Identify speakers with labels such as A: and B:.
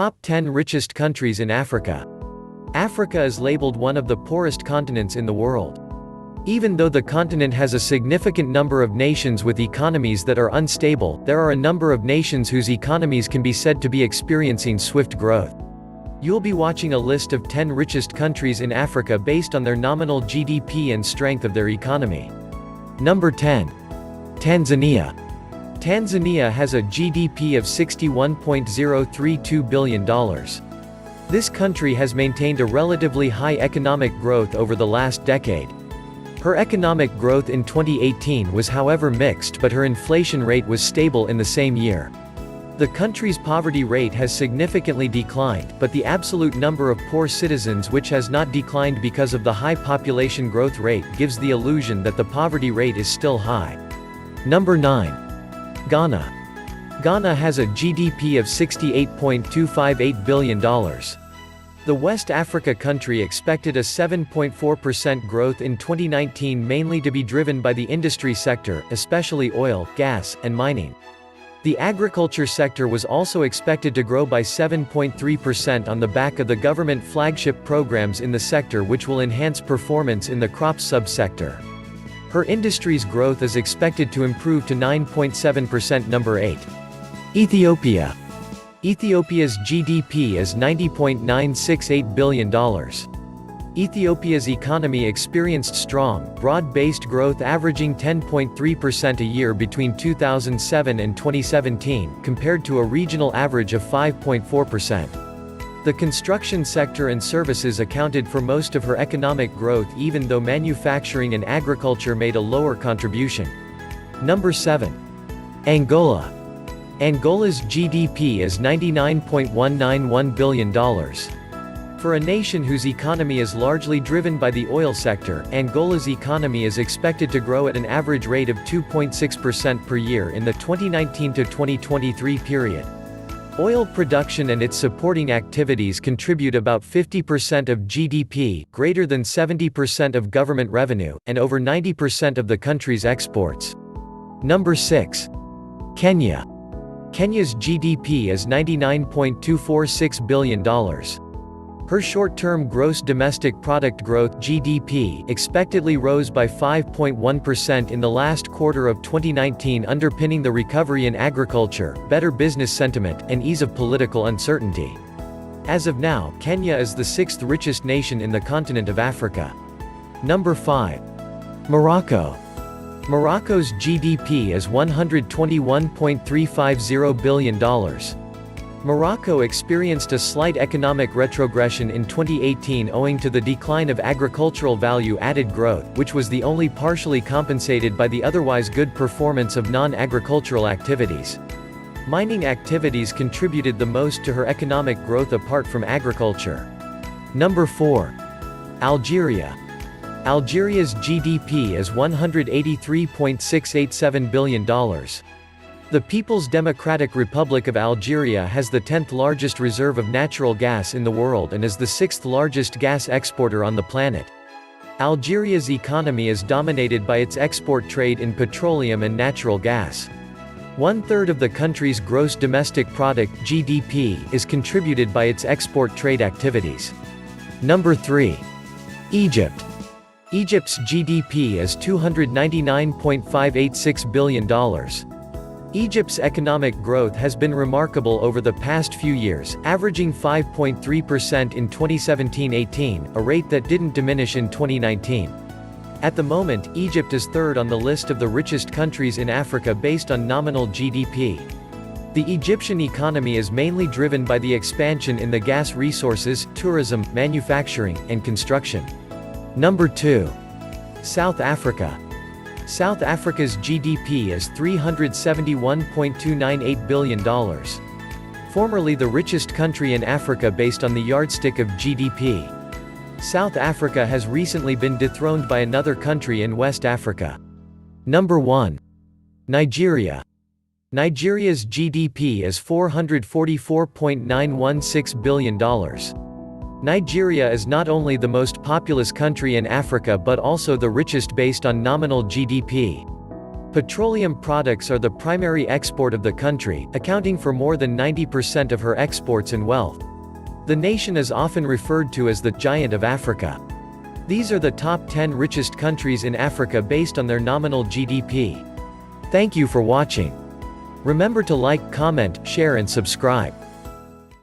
A: Top 10 richest countries in Africa. Africa is labeled one of the poorest continents in the world. Even though the continent has a significant number of nations with economies that are unstable, there are a number of nations whose economies can be said to be experiencing swift growth. You'll be watching a list of 10 richest countries in Africa based on their nominal GDP and strength of their economy. Number 10. Tanzania. Tanzania has a GDP of $61.032 billion. This country has maintained a relatively high economic growth over the last decade. Her economic growth in 2018 was however mixed, but her inflation rate was stable in the same year. The country's poverty rate has significantly declined, but the absolute number of poor citizens which has not declined because of the high population growth rate gives the illusion that the poverty rate is still high. Number 9. Ghana. Ghana has a GDP of $68.258 billion. The West Africa country expected a 7.4% growth in 2019, mainly to be driven by the industry sector, especially oil, gas, and mining. The agriculture sector was also expected to grow by 7.3% on the back of the government flagship programs in the sector, which will enhance performance in the crops subsector. Her industry's growth is expected to improve to 9.7%. Number 8. Ethiopia. Ethiopia's GDP is $90.968 billion. Ethiopia's economy experienced strong, broad-based growth averaging 10.3% a year between 2007 and 2017, compared to a regional average of 5.4%. The construction sector and services accounted for most of her economic growth, even though manufacturing and agriculture made a lower contribution. Number 7. Angola. Angola's GDP is $99.191 billion. For a nation whose economy is largely driven by the oil sector, Angola's economy is expected to grow at an average rate of 2.6% per year in the 2019 to 2023 period. Oil production and its supporting activities contribute about 50% of GDP, greater than 70% of government revenue, and over 90% of the country's exports. Number 6. Kenya. Kenya's GDP is $99.246 billion. Her short-term gross domestic product growth (GDP) expectedly rose by 5.1% in the last quarter of 2019, underpinning the recovery in agriculture, better business sentiment, and ease of political uncertainty. As of now, Kenya is the 6th richest nation in the continent of Africa. Number 5. Morocco. Morocco's GDP is $121.350 billion. Morocco experienced a slight economic retrogression in 2018 owing to the decline of agricultural value-added growth, which was the only partially compensated by the otherwise good performance of non-agricultural activities. Mining activities contributed the most to her economic growth apart from agriculture. Number 4. Algeria. Algeria's GDP is $183.687 billion. The People's Democratic Republic of Algeria has the 10th largest reserve of natural gas in the world and is the 6th largest gas exporter on the planet. Algeria's economy is dominated by its export trade in petroleum and natural gas. 1/3 of the country's gross domestic product (GDP) is contributed by its export trade activities. Number 3. Egypt. Egypt's GDP is $299.586 billion. Egypt's economic growth has been remarkable over the past few years, averaging 5.3% in 2017-18, a rate that didn't diminish in 2019. At the moment, Egypt is 3rd on the list of the richest countries in Africa based on nominal GDP. The Egyptian economy is mainly driven by the expansion in the gas resources, tourism, manufacturing, and construction. Number 2. South Africa. South Africa's GDP is $371.298 billion. Formerly the richest country in Africa based on the yardstick of GDP. South Africa has recently been dethroned by another country in West Africa. Number 1. Nigeria. Nigeria's GDP is $444.916 billion. Nigeria is not only the most populous country in Africa but also the richest based on nominal GDP. Petroleum products are the primary export of the country, accounting for more than 90% of her exports and wealth. The nation is often referred to as the Giant of Africa. These are the top 10 richest countries in Africa based on their nominal GDP. Thank you for watching. Remember to like, comment, share and subscribe.